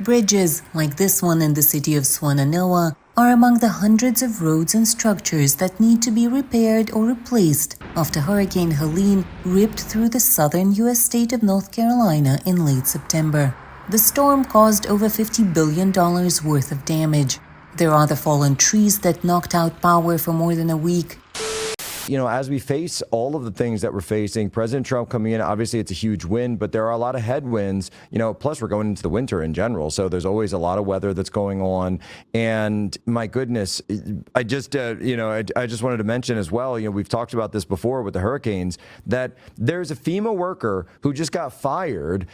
Bridges, like this one in the city of Swannanoa, are among the hundreds of roads and structures that need to be repaired or replaced after Hurricane Helene ripped through the southern U.S. state of North Carolina in late September. The storm caused over $50 billion worth of damage. There are the fallen trees that knocked out power for more than a week. You know, as we face all of the things that we're facing, President Trump coming in, obviously it's a huge win, but there are a lot of headwinds, you know, plus we're going into the winter in general. So there's always a lot of weather that's going on. And my goodness, I just wanted to mention as well, you know, we've talked about this before with the hurricanes, that there's a FEMA worker who just got fired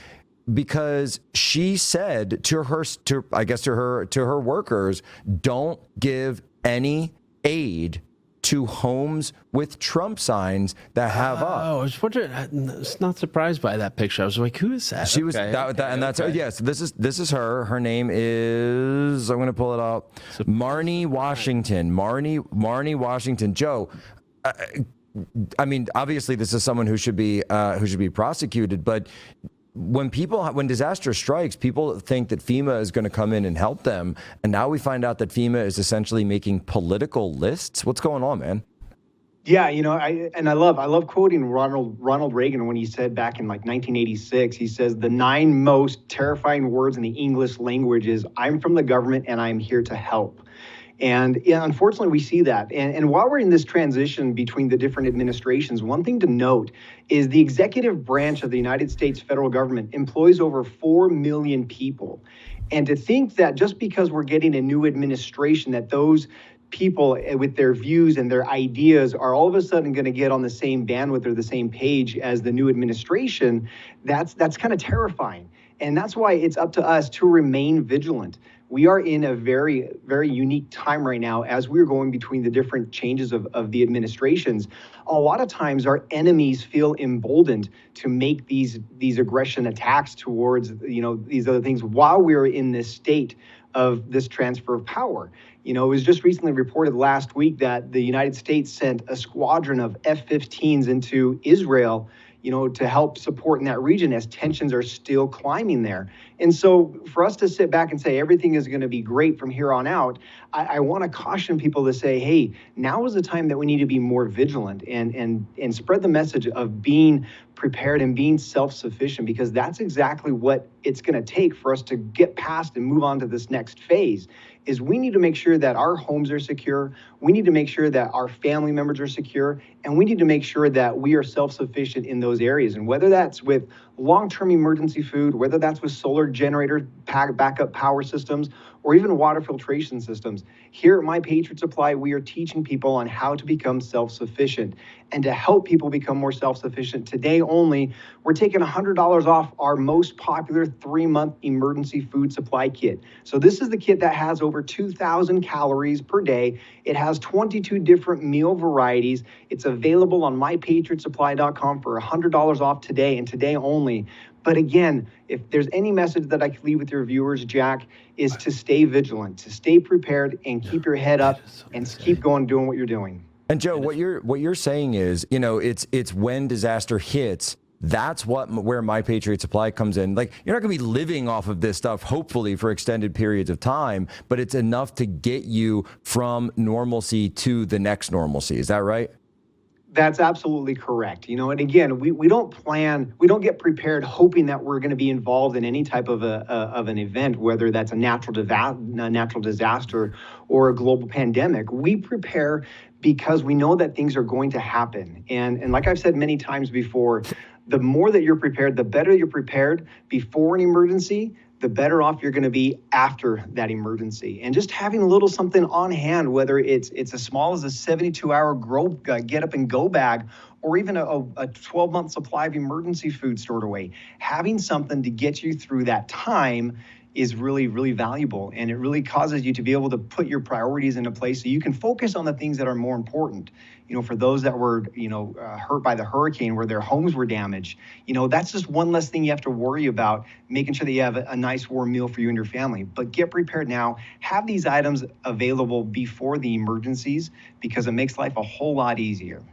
because she said to her workers, don't give any aid to homes with Trump signs that have up. Oh, I was wondering. I was not surprised by that picture. I was like, "Who is that?" She was that's her. Yes, this is her. Her name is, I'm going to pull it up. Marnie Washington. Marnie Washington. Joe. I mean, obviously, this is someone who should be prosecuted, but when disaster strikes, people think that FEMA is going to come in and help them, and now we find out that FEMA is essentially making political lists. What's going on, man? Yeah, you know, I love quoting Ronald Reagan when he said back in like 1986, he says the 9 most terrifying words in the English language is "I'm from the government and I'm here to help." And yeah, unfortunately, we see that. And while we're in this transition between the different administrations, one thing to note is the executive branch of the United States federal government employs over 4 million people. And to think that just because we're getting a new administration, that those people with their views and their ideas are all of a sudden going to get on the same bandwidth or the same page as the new administration, that's kind of terrifying. And that's why it's up to us to remain vigilant. We are in a very, very unique time right now as we're going between the different changes of the administrations. A lot of times our enemies feel emboldened to make these aggression attacks towards, you know, these other things while we're in this state of this transfer of power. You know, it was just recently reported last week that the United States sent a squadron of F-15s into Israel, you know, to help support in that region as tensions are still climbing there. And so for us to sit back and say everything is going to be great from here on out, I want to caution people to say, hey, now is the time that we need to be more vigilant and spread the message of being prepared and being self-sufficient, because that's exactly what it's going to take for us to get past and move on to this next phase. Is we need to make sure that our homes are secure, we need to make sure that our family members are secure, and we need to make sure that we are self-sufficient in those areas. And whether that's with long-term emergency food, whether that's with solar generator backup power systems, or even water filtration systems, here at My Patriot Supply, we are teaching people on how to become self-sufficient. And to help people become more self-sufficient, today only, we're taking $100 off our most popular 3-month emergency food supply kit. So this is the kit that has over 2,000 calories per day. It has 22 different meal varieties. It's available on mypatriotsupply.com for $100 off today and today only. But again, if there's any message that I could leave with your viewers, Jack, is to stay vigilant, to stay prepared, and keep your head up and keep going doing what you're doing. And Joe, what you're saying is, you know, it's when disaster hits, that's where My Patriot Supply comes in. Like, you're not going to be living off of this stuff, hopefully, for extended periods of time, but it's enough to get you from normalcy to the next normalcy. Is that right? That's absolutely correct. You know, and again, we don't get prepared hoping that we're going to be involved in any type of an event, whether that's a natural disaster or a global pandemic. We prepare because we know that things are going to happen. And like I've said many times before, the more that you're prepared, the better you're prepared before an emergency, the better off you're going to be after that emergency. And just having a little something on hand, whether it's as small as a 72-hour get up and go bag, or even a 12-month supply of emergency food stored away, having something to get you through that time is really, really valuable. And it really causes you to be able to put your priorities into place so you can focus on the things that are more important. You know, for those that were, hurt by the hurricane, where their homes were damaged, that's just one less thing you have to worry about, making sure that you have a nice warm meal for you and your family. But get prepared now. Have these items available before the emergencies, because it makes life a whole lot easier.